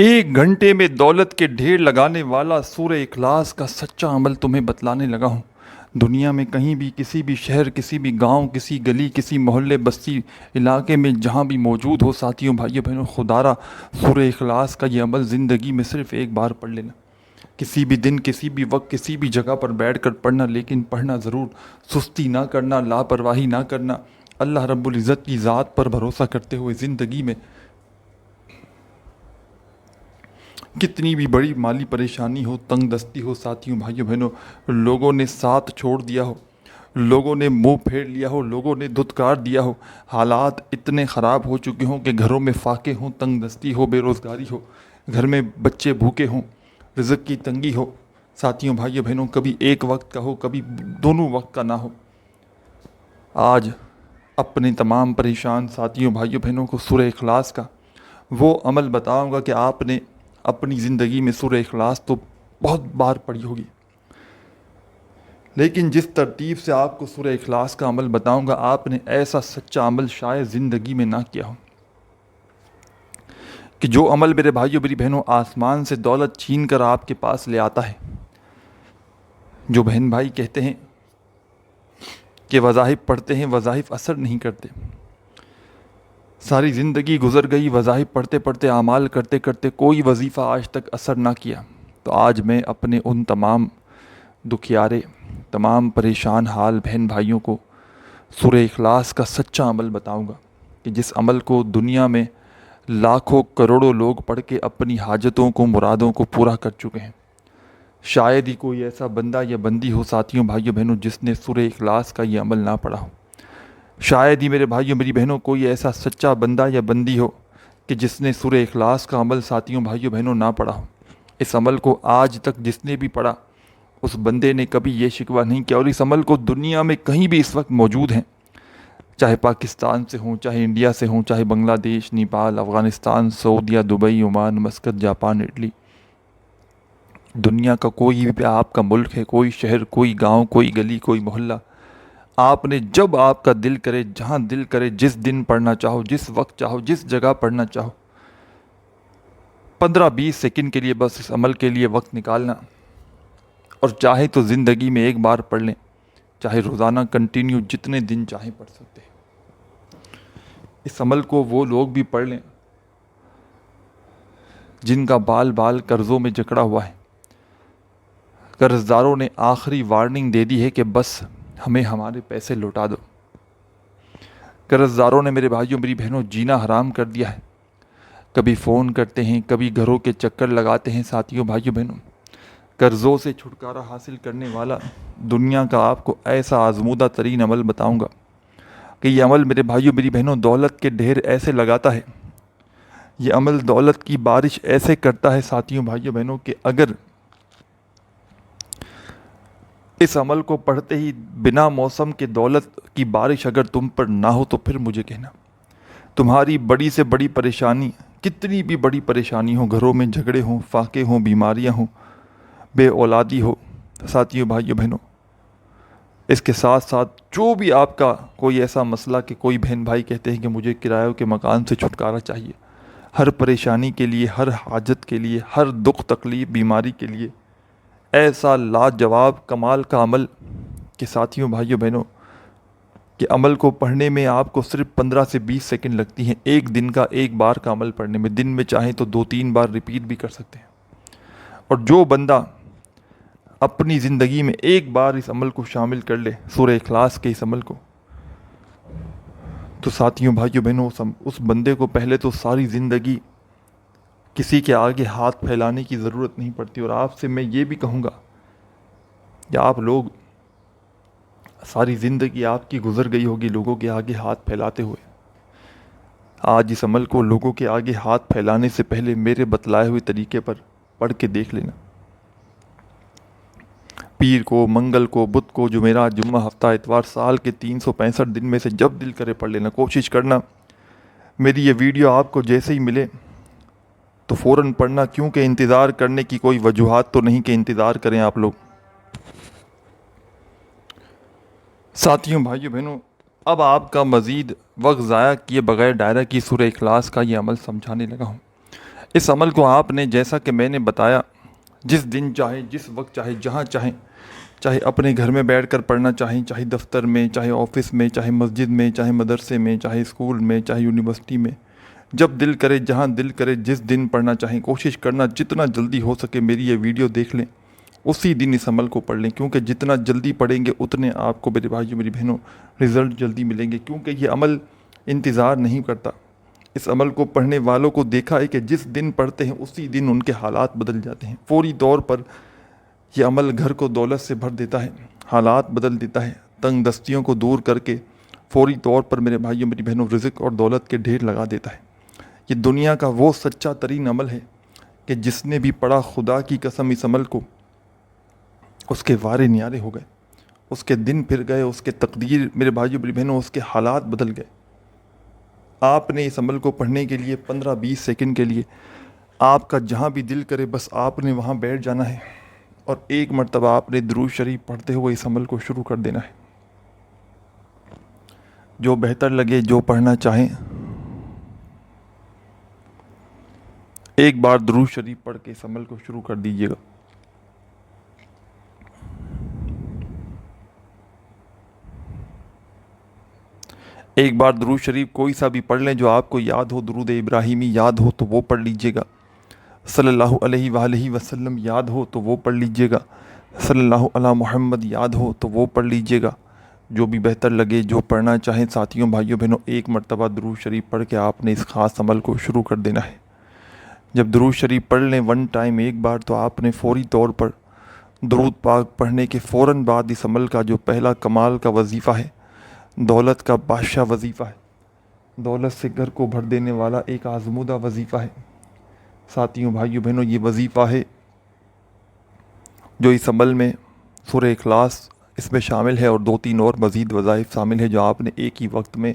ایک گھنٹے میں دولت کے ڈھیر لگانے والا سورہ اخلاص کا سچا عمل تمہیں بتلانے لگا ہوں۔ دنیا میں کہیں بھی، کسی بھی شہر، کسی بھی گاؤں، کسی گلی، کسی محلے، بستی، علاقے میں جہاں بھی موجود ہو ساتھیوں، بھائیوں، بہنوں، خدا را سورہ اخلاص کا یہ عمل زندگی میں صرف ایک بار پڑھ لینا۔ کسی بھی دن، کسی بھی وقت، کسی بھی جگہ پر بیٹھ کر پڑھنا، لیکن پڑھنا ضرور، سستی نہ کرنا، لاپرواہی نہ کرنا، اللہ رب العزت کی ذات پر بھروسہ کرتے ہوئے زندگی میں کتنی بھی بڑی مالی پریشانی ہو، تنگ دستی ہو، ساتھیوں، بھائیوں، بہنوں، لوگوں نے ساتھ چھوڑ دیا ہو، لوگوں نے منہ پھیر لیا ہو، لوگوں نے دھتکار دیا ہو، حالات اتنے خراب ہو چکے ہوں کہ گھروں میں فاقے ہوں، تنگ دستی ہو، بے روزگاری ہو، گھر میں بچے بھوکے ہوں، رزق کی تنگی ہو، ساتھیوں، بھائیوں، بہنوں، کبھی ایک وقت کا ہو، کبھی دونوں وقت کا نہ ہو، آج اپنے تمام پریشان ساتھیوں، بھائیوں، بہنوں کو سورہ اخلاص کا وہ عمل بتاؤں گا کہ آپ نے اپنی زندگی میں سورہ اخلاص تو بہت بار پڑھی ہوگی، لیکن جس ترتیب سے آپ کو سورہ اخلاص کا عمل بتاؤں گا، آپ نے ایسا سچا عمل شاید زندگی میں نہ کیا ہو کہ جو عمل میرے بھائیوں، میری بہنوں، آسمان سے دولت چھین کر آپ کے پاس لے آتا ہے۔ جو بہن بھائی کہتے ہیں کہ وظائف پڑھتے ہیں، وظائف اثر نہیں کرتے، ساری زندگی گزر گئی وظائف پڑھتے پڑھتے، اعمال کرتے کرتے، کوئی وظیفہ آج تک اثر نہ کیا، تو آج میں اپنے ان تمام دکھیارے، تمام پریشان حال بہن بھائیوں کو سورہ اخلاص کا سچا عمل بتاؤں گا کہ جس عمل کو دنیا میں لاکھوں کروڑوں لوگ پڑھ کے اپنی حاجتوں کو، مرادوں کو پورا کر چکے ہیں۔ شاید ہی کوئی ایسا بندہ یا بندی ہو ساتھیوں، بھائیوں، بہنوں، جس نے سورہ اخلاص کا یہ عمل نہ پڑھا ہو۔ شاید ہی میرے بھائیوں، میری بہنوں، کوئی ایسا سچا بندہ یا بندی ہو کہ جس نے سورہ اخلاص کا عمل ساتھیوں، بھائیوں، بہنوں نہ پڑھا ہو۔ اس عمل کو آج تک جس نے بھی پڑھا، اس بندے نے کبھی یہ شکوہ نہیں کیا، اور اس عمل کو دنیا میں کہیں بھی اس وقت موجود ہیں، چاہے پاکستان سے ہوں، چاہے انڈیا سے ہوں، چاہے بنگلہ دیش، نیپال، افغانستان، سعودیہ، Dubai, Oman, Muscat, Japan, Italy, دنیا کا کوئی بھی آپ کا ملک ہے، کوئی شہر، کوئی گاؤں، کوئی گلی، کوئی محلہ، آپ نے جب آپ کا دل کرے، جہاں دل کرے، جس دن پڑھنا چاہو، جس وقت چاہو، جس جگہ پڑھنا چاہو، 15-20 سیکنڈ کے لیے بس اس عمل کے لیے وقت نکالنا، اور چاہے تو زندگی میں ایک بار پڑھ لیں، چاہے روزانہ کنٹینیو جتنے دن چاہیں پڑھ سکتے ہیں۔ اس عمل کو وہ لوگ بھی پڑھ لیں جن کا بال بال قرضوں میں جکڑا ہوا ہے، قرض داروں نے آخری وارننگ دے دی ہے کہ بس ہمیں ہمارے پیسے لوٹا دو، قرض داروں نے میرے بھائیوں، میری بہنوں، جینا حرام کر دیا ہے، کبھی فون کرتے ہیں، کبھی گھروں کے چکر لگاتے ہیں، ساتھیوں، بھائیوں، بہنوں، قرضوں سے چھٹکارا حاصل کرنے والا دنیا کا آپ کو ایسا آزمودہ ترین عمل بتاؤں گا کہ یہ عمل میرے بھائیوں، میری بہنوں، دولت کے ڈھیر ایسے لگاتا ہے، یہ عمل دولت کی بارش ایسے کرتا ہے ساتھیوں، بھائیوں، بہنوں، کہ اگر اس عمل کو پڑھتے ہی بنا موسم کے دولت کی بارش اگر تم پر نہ ہو تو پھر مجھے کہنا۔ تمہاری بڑی سے بڑی پریشانی، کتنی بھی بڑی پریشانی ہو، گھروں میں جھگڑے ہوں، فاقے ہوں، بیماریاں ہوں، بے اولادی ہو، ساتھیوں، بھائیوں، بہنوں، اس کے ساتھ ساتھ جو بھی آپ کا کوئی ایسا مسئلہ کہ کوئی بہن بھائی کہتے ہیں کہ مجھے کرایوں کے مکان سے چھٹکارا چاہیے، ہر پریشانی کے لیے، ہر حاجت کے لیے، ہر دکھ تکلیف بیماری کے لیے ایسا لاجواب کمال کا عمل کہ ساتھیوں، بھائیوں، بہنوں، کہ عمل کو پڑھنے میں آپ کو صرف 15 سے 20 سیکنڈ لگتی ہیں، ایک دن کا، ایک بار کا عمل پڑھنے میں، دن میں چاہیں تو 2-3 بار ریپیٹ بھی کر سکتے ہیں۔ اور جو بندہ اپنی زندگی میں ایک بار اس عمل کو شامل کر لے، سورہ اخلاص کے اس عمل کو، تو ساتھیوں، بھائیوں، بہنوں، اس بندے کو پہلے تو ساری زندگی کسی کے آگے ہاتھ پھیلانے کی ضرورت نہیں پڑتی۔ اور آپ سے میں یہ بھی کہوں گا کہ آپ لوگ، ساری زندگی آپ کی گزر گئی ہوگی لوگوں کے آگے ہاتھ پھیلاتے ہوئے، آج اس عمل کو لوگوں کے آگے ہاتھ پھیلانے سے پہلے میرے بتلائے ہوئے طریقے پر پڑھ کے دیکھ لینا۔ پیر کو، منگل کو، بدھ کو، جمعرات، جمعہ، ہفتہ، اتوار، سال کے 365 دن میں سے جب دل کرے پڑھ لینا۔ کوشش کرنا میری یہ ویڈیو آپ کو جیسے ہی ملے تو فوراً پڑھنا، کیونکہ انتظار کرنے کی کوئی وجوہات تو نہیں کہ انتظار کریں آپ لوگ۔ ساتھیوں، بھائیوں، بہنوں، اب آپ کا مزید وقت ضائع کیے بغیر دائرہ کی سورہ اخلاص کا یہ عمل سمجھانے لگا ہوں۔ اس عمل کو آپ نے جیسا کہ میں نے بتایا جس دن چاہے، جس وقت چاہے، جہاں چاہیں، چاہے اپنے گھر میں بیٹھ کر پڑھنا چاہیں، چاہے دفتر میں، چاہے آفس میں، چاہے مسجد میں، چاہے مدرسے میں، چاہے اسکول میں، چاہے یونیورسٹی میں، جب دل کرے، جہاں دل کرے، جس دن پڑھنا چاہیں، کوشش کرنا جتنا جلدی ہو سکے میری یہ ویڈیو دیکھ لیں، اسی دن اس عمل کو پڑھ لیں، کیونکہ جتنا جلدی پڑھیں گے اتنے آپ کو میرے بھائیو میری بہنوں رزلٹ جلدی ملیں گے، کیونکہ یہ عمل انتظار نہیں کرتا۔ اس عمل کو پڑھنے والوں کو دیکھا ہے کہ جس دن پڑھتے ہیں اسی دن ان کے حالات بدل جاتے ہیں، فوری طور پر یہ عمل گھر کو دولت سے بھر دیتا ہے، حالات بدل دیتا ہے، تنگ دستیوں کو دور کر کے فوری طور پر میرے بھائیوں میری بہنوں رزق اور دولت کے ڈھیر لگا دیتا ہے۔ یہ دنیا کا وہ سچا ترین عمل ہے کہ جس نے بھی پڑھا خدا کی قسم اس عمل کو، اس کے وارے نیارے ہو گئے، اس کے دن پھر گئے، اس کے تقدیر میرے بھائیوں میری بہنوں اس کے حالات بدل گئے۔ آپ نے اس عمل کو پڑھنے کے لیے 15-20 سیکنڈ کے لیے آپ کا جہاں بھی دل کرے بس آپ نے وہاں بیٹھ جانا ہے اور ایک مرتبہ آپ نے درود شریف پڑھتے ہوئے اس عمل کو شروع کر دینا ہے۔ جو بہتر لگے، جو پڑھنا چاہیں، ایک بار درود شریف پڑھ کے اس عمل کو شروع کر دیجیے گا۔ ایک بار درود شریف کوئی سا بھی پڑھ لیں جو آپ کو یاد ہو، درود ابراہیمی یاد ہو تو وہ پڑھ لیجیے گا، صلی اللہ علیہ وآلہ وسلم یاد ہو تو وہ پڑھ لیجیے گا، صلی اللہ علی محمد یاد ہو تو وہ پڑھ لیجیے گا، جو بھی بہتر لگے، جو پڑھنا چاہیں ساتھیوں بھائیوں بہنوں، ایک مرتبہ درود شریف پڑھ کے آپ نے اس خاص عمل کو شروع کر دینا ہے۔ جب درود شریف پڑھ لیں ون ٹائم ایک بار تو آپ نے فوری طور پر درود پاک پڑھنے کے فوراً بعد اس عمل کا جو پہلا کمال کا وظیفہ ہے، دولت کا بادشاہ وظیفہ ہے، دولت سے گھر کو بھر دینے والا ایک آزمودہ وظیفہ ہے، ساتھیوں بھائیوں بہنوں یہ وظیفہ ہے جو اس عمل میں سورہ اخلاص اس میں شامل ہے اور 2-3 اور مزید وظائف شامل ہے جو آپ نے ایک ہی وقت میں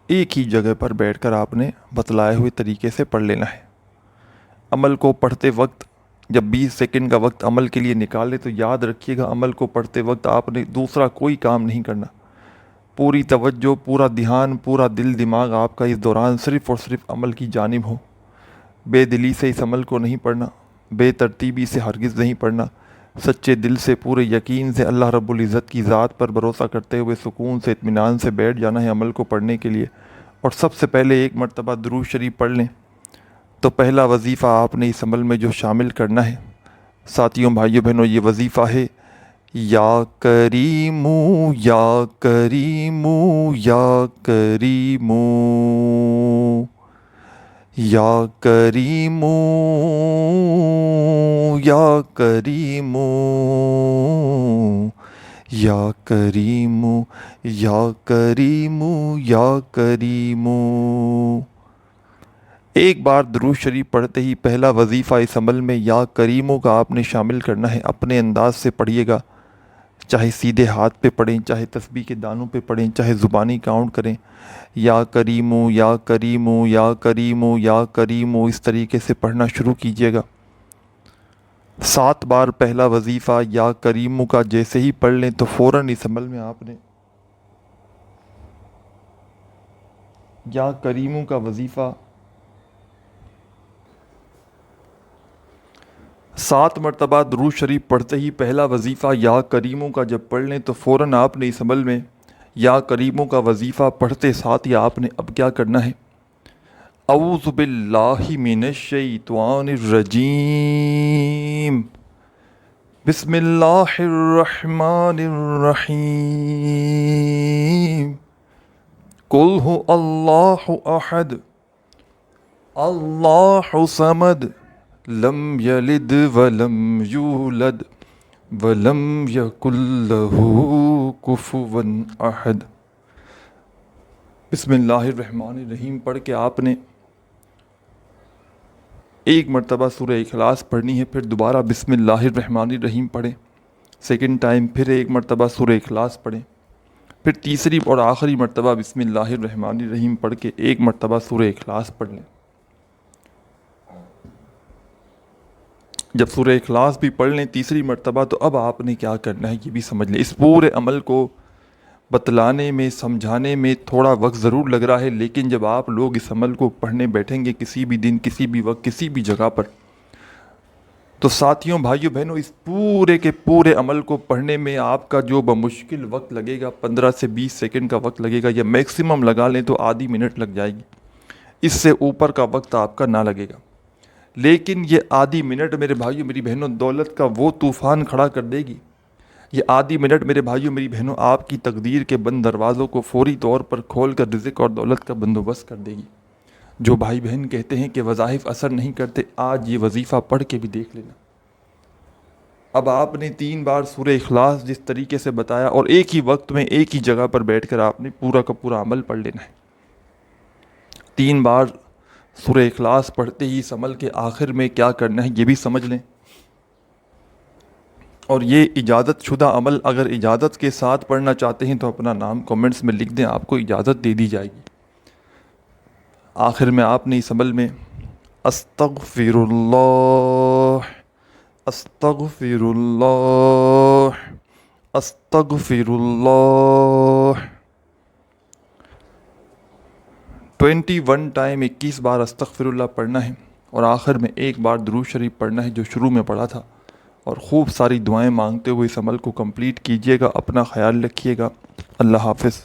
ایک ہی جگہ پر بیٹھ کر آپ نے بتلائے ہوئے طریقے سے پڑھ لینا ہے۔ عمل کو پڑھتے وقت جب 20 سیکنڈ کا وقت عمل کے لیے نکالے تو یاد رکھیے گا عمل کو پڑھتے وقت آپ نے دوسرا کوئی کام نہیں کرنا، پوری توجہ، پورا دھیان، پورا دل دماغ آپ کا اس دوران صرف اور صرف عمل کی جانب ہو۔ بے دلی سے اس عمل کو نہیں پڑھنا، بے ترتیبی سے ہرگز نہیں پڑھنا، سچے دل سے، پورے یقین سے، اللہ رب العزت کی ذات پر بھروسہ کرتے ہوئے سکون سے، اطمینان سے بیٹھ جانا ہے عمل کو پڑھنے کے لیے۔ اور سب سے پہلے ایک مرتبہ درود شریف پڑھ لیں تو پہلا وظیفہ آپ نے اس عمل میں جو شامل کرنا ہے ساتھیوں بھائیوں بہنوں یہ وظیفہ ہے، یا کریمو یا کریمو یا کریمو یا کریمو یا کریمو یا کریمو یا کریمو یا کریمو۔ ایک بار درود شریف پڑھتے ہی پہلا وظیفہ اس عمل میں یا کریمو کا آپ نے شامل کرنا ہے۔ اپنے انداز سے پڑھیے گا، چاہے سیدھے ہاتھ پہ پڑھیں، چاہے تسبیح کے دانوں پہ پڑھیں، چاہے زبانی کاؤنٹ کریں، یا کریمو یا کریمو یا کریمو یا کریمو اس طریقے سے پڑھنا شروع کیجیے گا۔ 7 بار پہلا وظیفہ یا کریمو کا جیسے ہی پڑھ لیں تو فوراً اس عمل میں آپ نے یا کریمو کا وظیفہ 7 مرتبہ درود شریف پڑھتے ہی پہلا وظیفہ یا کریمو کا جب پڑھ لیں تو فوراً آپ نے اس عمل میں یا کریمو کا وظیفہ پڑھتے ساتھ ہی آپ نے اب کیا کرنا ہے، اعوذ باللہ من الشیطان الرجیم، بسم اللہ الرحمن الرحیم، قل هو اللہ احد اللہ صمد لم یلد ولم یولد ولم یکن لہ کفوا احد۔ بسم اللہ الرحمن الرحیم پڑھ کے آپ نے ایک مرتبہ سورہ اخلاص پڑھنی ہے، پھر دوبارہ بسم اللہ الرحمن الرحیم پڑھیں، سیکنڈ ٹائم پھر ایک مرتبہ سورہ اخلاص پڑھیں، پھر تیسری اور آخری مرتبہ بسم اللہ الرحمن الرحیم پڑھ کے ایک مرتبہ سورہ اخلاص پڑھ لیں۔ جب سورہ اخلاص بھی پڑھ لیں تیسری مرتبہ تو اب آپ نے کیا کرنا ہے یہ بھی سمجھ لیں۔ اس پورے عمل کو بتلانے میں سمجھانے میں تھوڑا وقت ضرور لگ رہا ہے، لیکن جب آپ لوگ اس عمل کو پڑھنے بیٹھیں گے کسی بھی دن، کسی بھی وقت، کسی بھی جگہ پر، تو ساتھیوں، بھائیوں، بہنوں، اس پورے کے پورے عمل کو پڑھنے میں آپ کا جو بمشکل وقت لگے گا، 15 سے 20 سیکنڈ کا وقت لگے گا، یا میکسیمم لگا لیں تو آدھی منٹ لگ جائے گی، اس سے اوپر کا وقت آپ کا نہ لگے گا۔ لیکن یہ آدھی منٹ میرے بھائیوں میری بہنوں دولت کا وہ طوفان کھڑا کر دے گی۔ یہ آدھی منٹ میرے بھائیوں میری بہنوں آپ کی تقدیر کے بند دروازوں کو فوری طور پر کھول کر رزق اور دولت کا بندوبست کر دے گی۔ جو بھائی بہن کہتے ہیں کہ وظائف اثر نہیں کرتے، آج یہ وظیفہ پڑھ کے بھی دیکھ لینا۔ اب آپ نے 3 بار سورہ اخلاص جس طریقے سے بتایا، اور ایک ہی وقت میں ایک ہی جگہ پر بیٹھ کر آپ نے پورا کا پورا عمل پڑھ لینا ہے۔ 3 بار سورہ اخلاص پڑھتے ہی اس عمل کے آخر میں کیا کرنا ہے یہ بھی سمجھ لیں۔ اور یہ اجازت شدہ عمل اگر اجازت کے ساتھ پڑھنا چاہتے ہیں تو اپنا نام کمنٹس میں لکھ دیں، آپ کو اجازت دے دی جائے گی۔ آخر میں آپ نے اس عمل میں استغفر اللہ، استغفر اللہ، استغفر اللہ 21 ٹائم 21 بار استغفر اللہ پڑھنا ہے، اور آخر میں ایک بار درود شریف پڑھنا ہے جو شروع میں پڑھا تھا، اور خوب ساری دعائیں مانگتے ہوئے اس عمل کو کمپلیٹ کیجیے گا۔ اپنا خیال رکھیے گا۔ اللہ حافظ۔